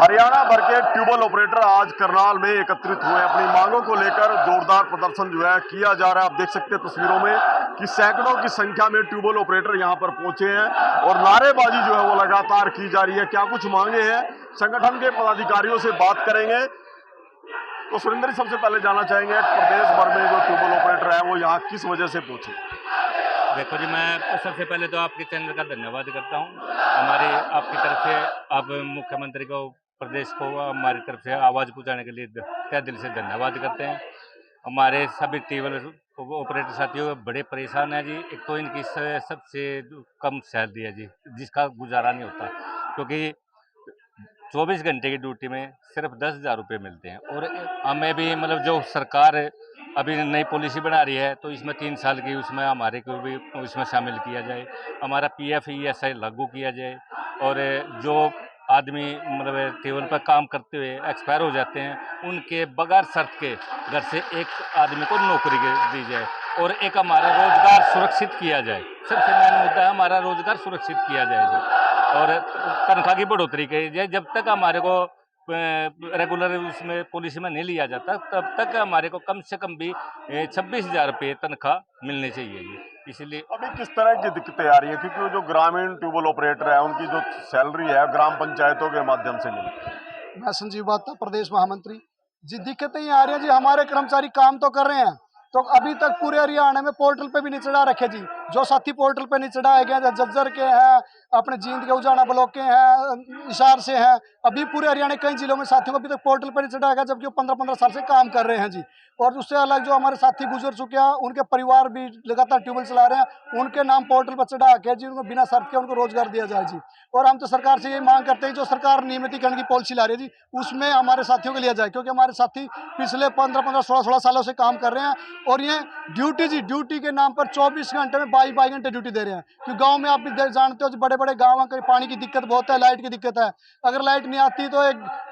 हरियाणा भर के tubewell operator आज करनाल में एकत्रित हुए। अपनी मांगों को लेकर जोरदार प्रदर्शन जो है किया जा रहा है। आप देख सकते हैं तस्वीरों में कि सैकड़ों की संख्या में ट्यूबवेल ऑपरेटर यहां पर पहुंचे हैं और नारेबाजी जो है वो लगातार की जा रही है। क्या कुछ मांगे हैं, संगठन के पदाधिकारियों से बात करेंगे। तो सुरेंद्र जी, सबसे पहले जानना चाहेंगे प्रदेश भर में जो ट्यूबवेल ऑपरेटर है वो यहाँ किस वजह से पहुंचे? देखो जी, मैं सबसे पहले तो आपके चैनल का धन्यवाद करता हूँ। हमारी आपकी तरफ से आप मुख्यमंत्री को, प्रदेश को हमारी तरफ से आवाज़ पहुँचाने के लिए तहे दिल से धन्यवाद करते हैं। हमारे सभी ट्यूबवेल ऑपरेटर साथियों बड़े परेशान हैं जी। एक तो इनकी सबसे कम सैलरी है जी, जिसका गुजारा नहीं होता, क्योंकि 24 घंटे की ड्यूटी में सिर्फ 10,000 रुपये मिलते हैं। और हमें भी मतलब जो सरकार अभी नई पॉलिसी बना रही है, तो इसमें 3 साल की उसमें हमारे को भी उसमें शामिल किया जाए, हमारा PF ESI लागू किया जाए। और जो आदमी मतलब टेबल पर काम करते हुए एक्सपायर हो जाते हैं, उनके बगैर शर्त के घर से एक आदमी को नौकरी दी जाए और एक हमारा रोजगार सुरक्षित किया जाए। सबसे मेन मुद्दा है हमारा रोजगार सुरक्षित किया जाए जी। और तनख्वाह की बढ़ोतरी की जाए। जब तक हमारे को रेगुलर उसमें पॉलिसी में नहीं लिया जाता, तब तक हमारे को कम से कम भी 26,000 रुपये तनख्वाह मिलनी चाहिए जी। इसलिए अभी किस तरह की दिक्कतें आ रही है, क्योंकि जो ग्रामीण ट्यूबवेल ऑपरेटर है उनकी जो सैलरी है ग्राम पंचायतों के माध्यम से मिलती है। मैं संजीव बात्ता, प्रदेश महामंत्री जी। दिक्कतें ये आ रही है जी, हमारे कर्मचारी काम तो कर रहे हैं, तो अभी तक पूरे हरियाणा में पोर्टल पे भी नहीं चढ़ा रखे जी। जो साथी पोर्टल पे नहीं चढ़ाए गए, जज्जर के हैं, अपने जींद के उजाना ब्लॉक के हैं, हिसार से हैं, अभी पूरे हरियाणा कई जिलों में साथियों को अभी तक पोर्टल पे नहीं चढ़ाया गया, जबकि वो 15-15 साल से काम कर रहे हैं जी। और उससे अलग जो हमारे साथी गुजर चुके हैं, उनके परिवार भी लगातार ट्यूबवेल चला रहे हैं, उनके नाम पोर्टल पर चढ़ा के जी उनको बिना शर्त के उनको रोजगार दिया जाए जी। और हम तो सरकार से यही मांग करते हैं, जो सरकार नियमितीकरण की पॉलिसी ला रही है जी, उसमें हमारे साथियों को लिया जाए, क्योंकि हमारे साथी पिछले 15-15, 16-16 सालों से काम कर रहे हैं। और ये ड्यूटी के नाम पर 24 घंटे में 22 घंटे ड्यूटी दे रहे हैं। क्योंकि गांव में आप भी जानते हो, बड़े बड़े गाँव में पानी की दिक्कत बहुत है, लाइट की दिक्कत है। अगर लाइट नहीं आती तो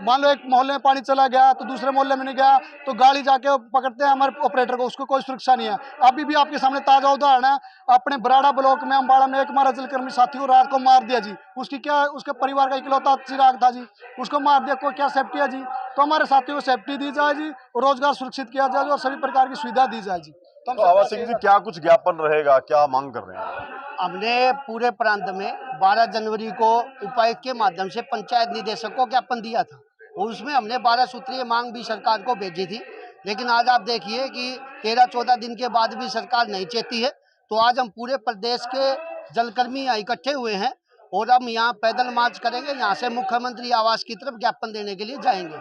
मान लो एक मोहल्ले में पानी चला गया तो दूसरे मोहल्ले में नहीं गया, तो गाड़ी जाके पकड़ते हैं हमारे ऑपरेटर को, उसको कोई सुरक्षा नहीं है। अभी भी आपके सामने ताजा उदाहरण है, अपने बराड़ा ब्लॉक में अम्बाड़ा में एक हमारा जलकर्मी साथी को रात को मार दिया जी। उसकी क्या, उसके परिवार का इकलौता चिराग था जी, उसको मार दिया। कोई क्या सेफ्टी है जी? तो हमारे साथियों को सेफ्टी दी जाए जी, रोजगार सुरक्षित किया जाए और सभी प्रकार की सुविधा दी जाए जी। तो आवाज सिंह जी, क्या कुछ ज्ञापन रहेगा, क्या मांग कर रहे हैं? हमने पूरे प्रांत में 12 जनवरी को उपायुक्त के माध्यम से पंचायत निदेशक को ज्ञापन दिया था, और उसमें हमने 12 सूत्रीय मांग भी सरकार को भेजी थी। लेकिन आज आप देखिए कि 13-14 दिन के बाद भी सरकार नहीं चेती है। तो आज हम पूरे प्रदेश के जलकर्मी यहाँ इकट्ठे हुए हैं और हम यहाँ पैदल मार्च करेंगे, यहाँ से मुख्यमंत्री आवास की तरफ ज्ञापन देने के लिए जाएंगे।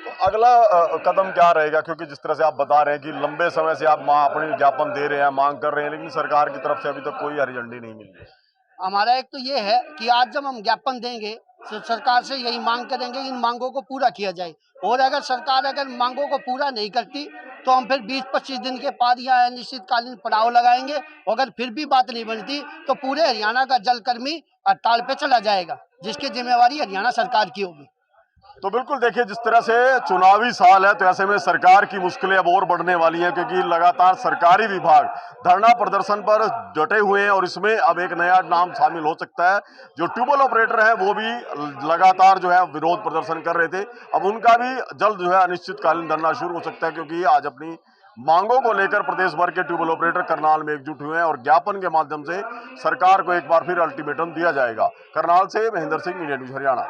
तो अगला कदम क्या रहेगा, क्योंकि जिस तरह से आप बता रहे हैं कि लंबे समय से आप अपनी ज्ञापन दे रहे हैं, मांग कर रहे हैं, लेकिन सरकार की तरफ से अभी तक कोई हरी झंडी नहीं मिली। हमारा एक तो ये है कि आज जब हम ज्ञापन देंगे तो सरकार से यही मांग करेंगे, इन मांगों को पूरा किया जाए। और अगर सरकार मांगों को पूरा नहीं करती तो हम फिर 20-25 दिन के बाद यहाँ अनिश्चितकालीन पड़ाव लगाएंगे। अगर फिर भी बात नहीं बनती तो पूरे हरियाणा का जलकर्मी हड़ताल पे चला जाएगा, जिसकी जिम्मेवारी हरियाणा सरकार की होगी। तो बिल्कुल देखिए, जिस तरह से चुनावी साल है, तो ऐसे में सरकार की मुश्किलें अब और बढ़ने वाली हैं, क्योंकि लगातार सरकारी विभाग धरना प्रदर्शन पर डटे हुए हैं और इसमें अब एक नया नाम शामिल हो सकता है। जो ट्यूबवेल ऑपरेटर है वो भी लगातार जो है विरोध प्रदर्शन कर रहे थे, अब उनका भी जल्द जो है अनिश्चितकालीन धरना शुरू हो सकता है, क्योंकि आज अपनी मांगों को लेकर प्रदेश भर के ट्यूबवेल ऑपरेटर करनाल में एकजुट हुए हैं और ज्ञापन के माध्यम से सरकार को एक बार फिर अल्टीमेटम दिया जाएगा। करनाल से महेंद्र सिंह, इंडिया न्यूज हरियाणा।